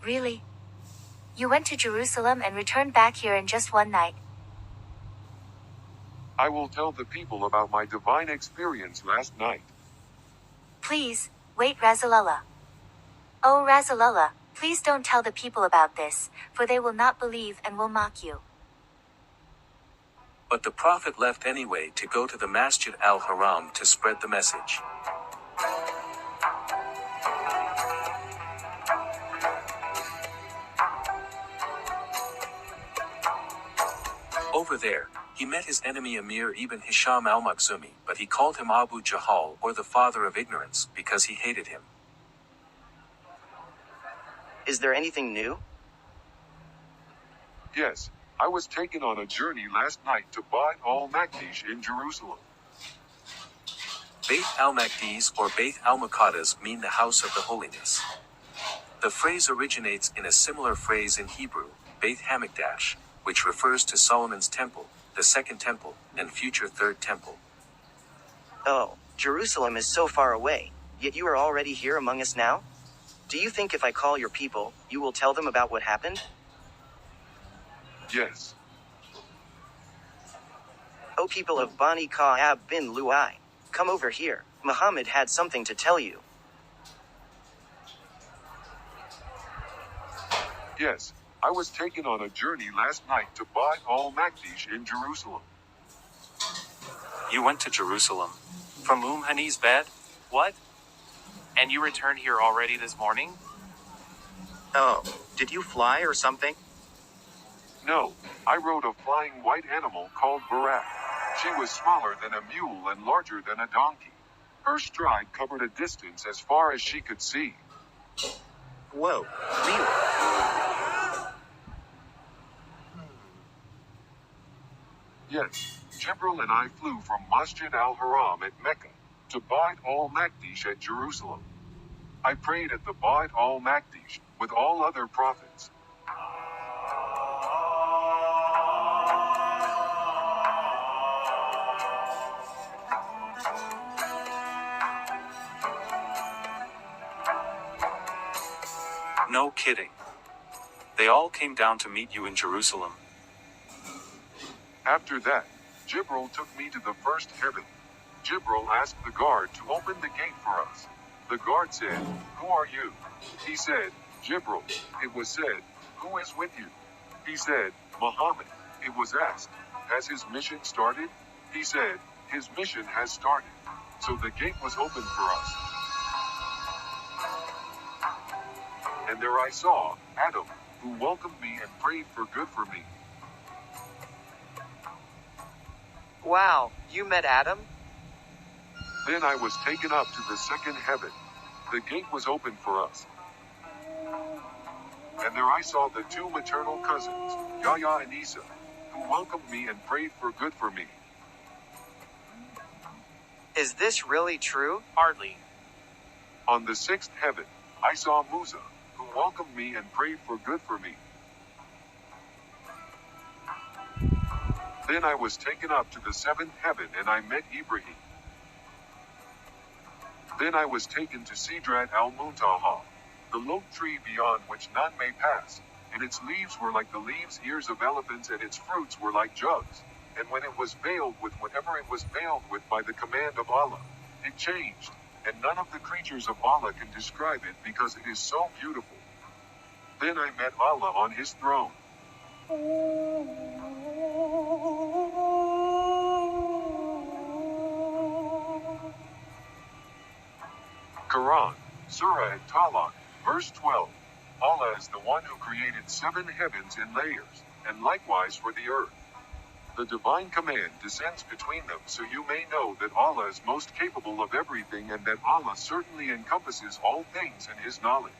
Really? You went to Jerusalem and returned back here in just one night. I will tell the people about my divine experience last night. Please, wait, Rasulullah. Oh, Rasulullah, please don't tell the people about this, for they will not believe and will mock you. But the Prophet left anyway to go to the Masjid al-Haram to spread the message. Over there, he met his enemy Amir ibn Hisham al-Makhzumi, but he called him Abu Jahal, or the father of ignorance, because he hated him. Is there anything new? Yes, I was taken on a journey last night to Beit al-Maqdis in Jerusalem. Beit al-Maqdis or Beit al-Muqaddas mean the house of the holiness. The phrase originates in a similar phrase in Hebrew, Beit Hamikdash, which refers to Solomon's temple, the second temple, and future third temple. Oh, Jerusalem is so far away, yet you are already here among us now? Do you think if I call your people, you will tell them about what happened? Yes. O people of Bani Ka'ab bin Lu'ay, come over here. Muhammad had something to tell you. Yes, I was taken on a journey last night to Beit al-Maqdis in Jerusalem. You went to Jerusalem? From Hani's bed? What? And you returned here already this morning? Oh, did you fly or something? No, I rode a flying white animal called Barak. She was smaller than a mule and larger than a donkey. Her stride covered a distance as far as she could see. Whoa, really? Yes, Jibril and I flew from Masjid al-Haram at Mecca to Beit al-Maqdis at Jerusalem. I prayed at the Beit al-Maqdis with all other prophets. No kidding. They all came down to meet you in Jerusalem. After that, Jibril took me to the first heaven. Jibril asked the guard to open the gate for us. The guard said, "Who are you?" He said, "Jibril." It was said, "Who is with you?" He said, "Muhammad." It was asked, "Has his mission started?" He said, "His mission has started." So the gate was opened for us. And there I saw Adam, who welcomed me and prayed for good for me. Wow, you met Adam? Then I was taken up to the second heaven. The gate was opened for us. And there I saw the two maternal cousins, Yahya and Isa, who welcomed me and prayed for good for me. Is this really true? Hardly. On the sixth heaven, I saw Musa, who welcomed me and prayed for good for me. Then I was taken up to the seventh heaven and I met Ibrahim. Then I was taken to Sidrat al-Muntaha, the low tree beyond which none may pass, and its leaves were like the leaves ears of elephants and its fruits were like jugs. And when it was veiled with whatever it was veiled with by the command of Allah, it changed, and none of the creatures of Allah can describe it because it is so beautiful. Then I met Allah on his throne. Quran, Surah At-Talaq, verse 12. Allah is the one who created 7 heavens in layers, and likewise for the earth. The divine command descends between them so you may know that Allah is most capable of everything and that Allah certainly encompasses all things in his knowledge.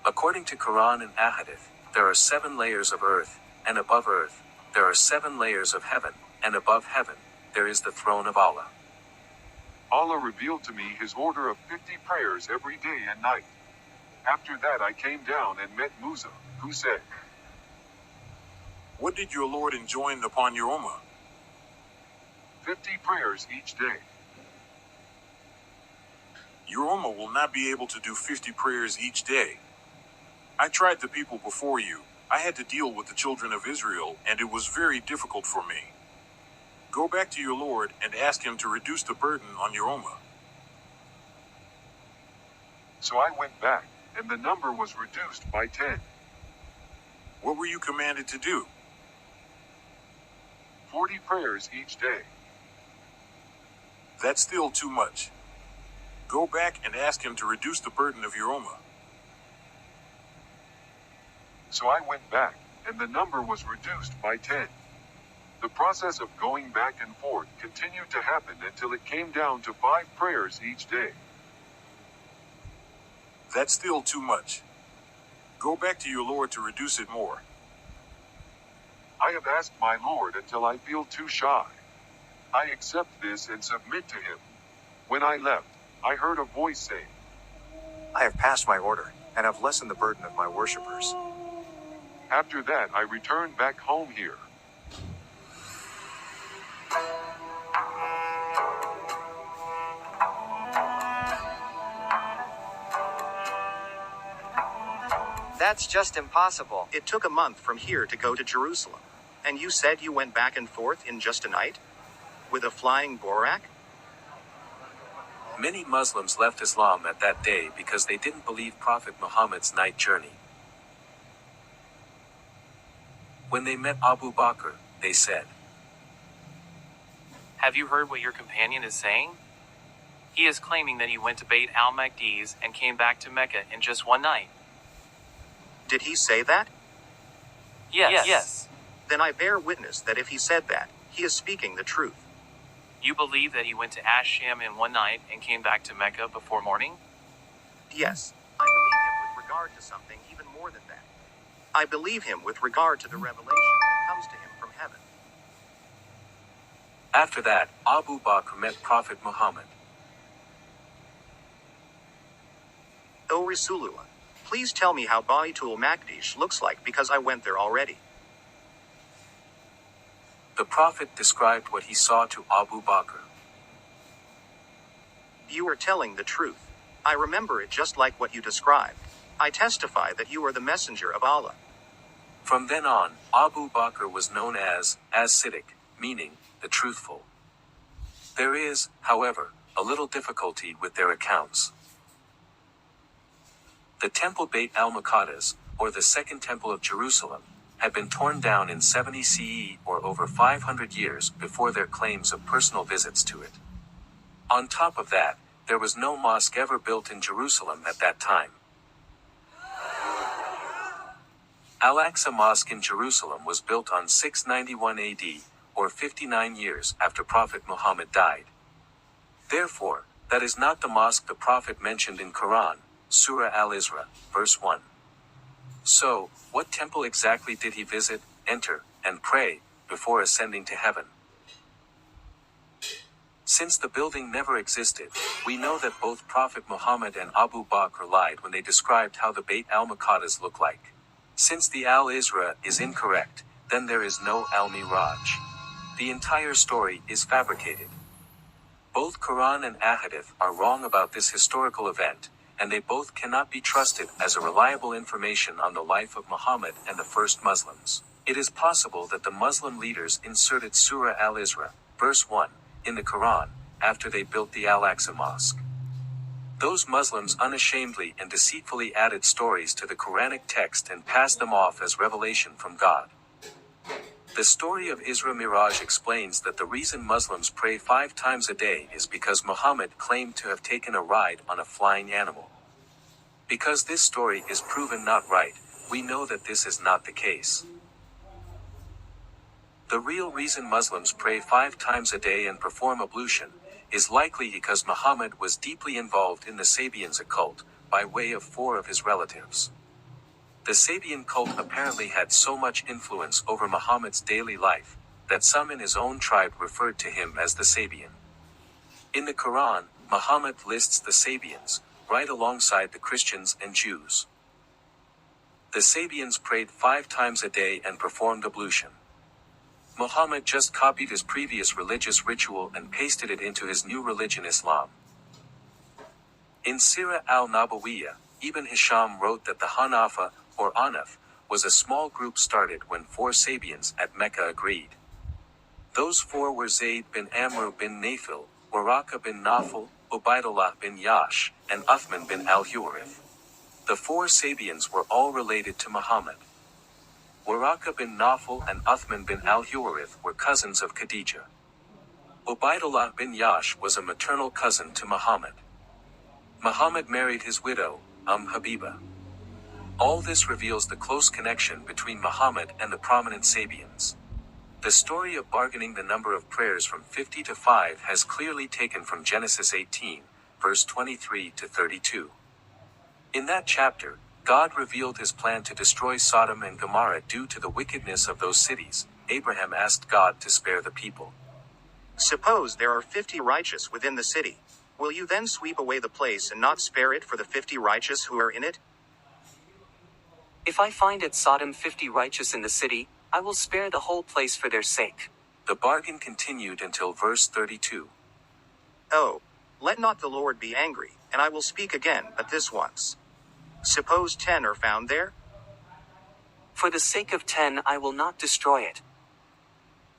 According to Quran and Ahadith, there are 7 layers of earth, and above earth, there are 7 layers of heaven, and above heaven, there is the throne of Allah. Allah revealed to me his order of 50 prayers every day and night. After that I came down and met Musa, who said, "What did your Lord enjoin upon your Ummah?" 50 prayers each day. your Ummah will not be able to do 50 prayers each day. I tried the people before you. I had to deal with the children of Israel, and it was very difficult for me. Go back to your Lord and ask him to reduce the burden on your Ummah. So I went back, and the number was reduced by 10. What were you commanded to do? 40 prayers each day. That's still too much. Go back and ask him to reduce the burden of your Ummah. So I went back, and the number was reduced by 10. The process of going back and forth continued to happen until it came down to 5 prayers each day. That's still too much. Go back to your Lord to reduce it more. I have asked my Lord until I feel too shy. I accept this and submit to him. When I left, I heard a voice saying, I have passed my order, and have lessened the burden of my worshippers. After that I returned back home here. That's just impossible. It took a month from here to go to Jerusalem. And you said you went back and forth in just a night? With a flying borak? Many Muslims left Islam at that day because they didn't believe Prophet Muhammad's night journey. When they met Abu Bakr, they said, Have you heard what your companion is saying? He is claiming that he went to Bayt al-Maqdis and came back to Mecca in just one night. Did he say that? Yes. Then I bear witness that if he said that, he is speaking the truth. You believe that he went to Ash-Sham in one night and came back to Mecca before morning? Yes. I believe him with regard to something even more than that. I believe him with regard to the revelation that comes to him from heaven. After that, Abu Bakr met Prophet Muhammad. O Rasulullah, please tell me how Baytul Maqdis looks like because I went there already. The Prophet described what he saw to Abu Bakr. You are telling the truth. I remember it just like what you described. I testify that you are the messenger of Allah. From then on, Abu Bakr was known as Siddiq, meaning the truthful. There is, however, a little difficulty with their accounts. The temple Bayt al-Maqdis, or the Second Temple of Jerusalem, had been torn down in 70 CE or over 500 years before their claims of personal visits to it. On top of that, there was no mosque ever built in Jerusalem at that time. Al-Aqsa Mosque in Jerusalem was built on 691 AD, or 59 years after Prophet Muhammad died. Therefore, that is not the mosque the Prophet mentioned in Quran, Surah Al-Isra, verse 1. So, what temple exactly did he visit, enter, and pray, before ascending to heaven? Since the building never existed, we know that both Prophet Muhammad and Abu Bakr lied when they described how the Bayt al-Maqdis looked like. Since the Al-Isra is incorrect, then there is no Al-Miraj. The entire story is fabricated. Both Quran and Ahadith are wrong about this historical event, and they both cannot be trusted as a reliable information on the life of Muhammad and the first Muslims. It is possible that the Muslim leaders inserted Surah Al-Isra, verse 1, in the Quran, after they built the Al-Aqsa Mosque. Those Muslims unashamedly and deceitfully added stories to the Quranic text and passed them off as revelation from God. The story of Isra Miraj explains that the reason Muslims pray 5 times a day is because Muhammad claimed to have taken a ride on a flying animal. Because this story is proven not right, we know that this is not the case. The real reason Muslims pray 5 times a day and perform ablution is likely because Muhammad was deeply involved in the Sabians occult, by way of 4 of his relatives. The Sabian cult apparently had so much influence over Muhammad's daily life, that some in his own tribe referred to him as the Sabian. In the Quran, Muhammad lists the Sabians, right alongside the Christians and Jews. The Sabians prayed 5 times a day and performed ablution. Muhammad just copied his previous religious ritual and pasted it into his new religion Islam. In Sirah al-Nabawiyah, Ibn Hisham wrote that the Hanafa, or Anaf, was a small group started when 4 Sabians at Mecca agreed. Those 4 were Zayd bin Amr bin Nafil, Waraka bin Nafil, Ubaidullah bin Yash, and Uthman bin al-Huwarith. The 4 Sabians were all related to Muhammad. Waraka bin Nafil and Uthman bin al-Huwarith were cousins of Khadijah. Ubaidullah bin Yash was a maternal cousin to Muhammad. Muhammad married his widow, Habiba. All this reveals the close connection between Muhammad and the prominent Sabians. The story of bargaining the number of prayers from 50 to 5 has clearly taken from Genesis 18, verse 23 to 32. In that chapter, God revealed his plan to destroy Sodom and Gomorrah due to the wickedness of those cities. Abraham asked God to spare the people. Suppose there are 50 righteous within the city. Will you then sweep away the place and not spare it for the 50 righteous who are in it? If I find at Sodom 50 righteous in the city, I will spare the whole place for their sake. The bargain continued until verse 32. Oh, let not the Lord be angry, and I will speak again but this once. Suppose 10 are found there? For the sake of 10 I will not destroy it.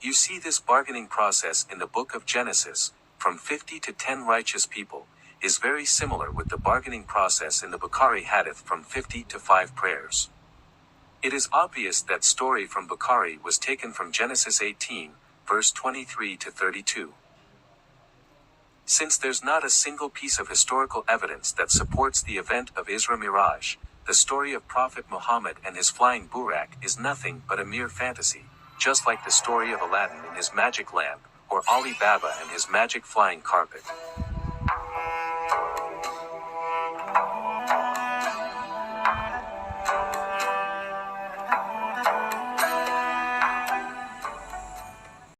You see this bargaining process in the book of Genesis, from 50 to 10 righteous people, is very similar with the bargaining process in the Bukhari Hadith from 50 to 5 prayers. It is obvious that story from Bukhari was taken from Genesis 18, verse 23 to 32. Since there's not a single piece of historical evidence that supports the event of Isra Miraj, the story of Prophet Muhammad and his flying burak is nothing but a mere fantasy, just like the story of Aladdin and his magic lamp, or Ali Baba and his magic flying carpet.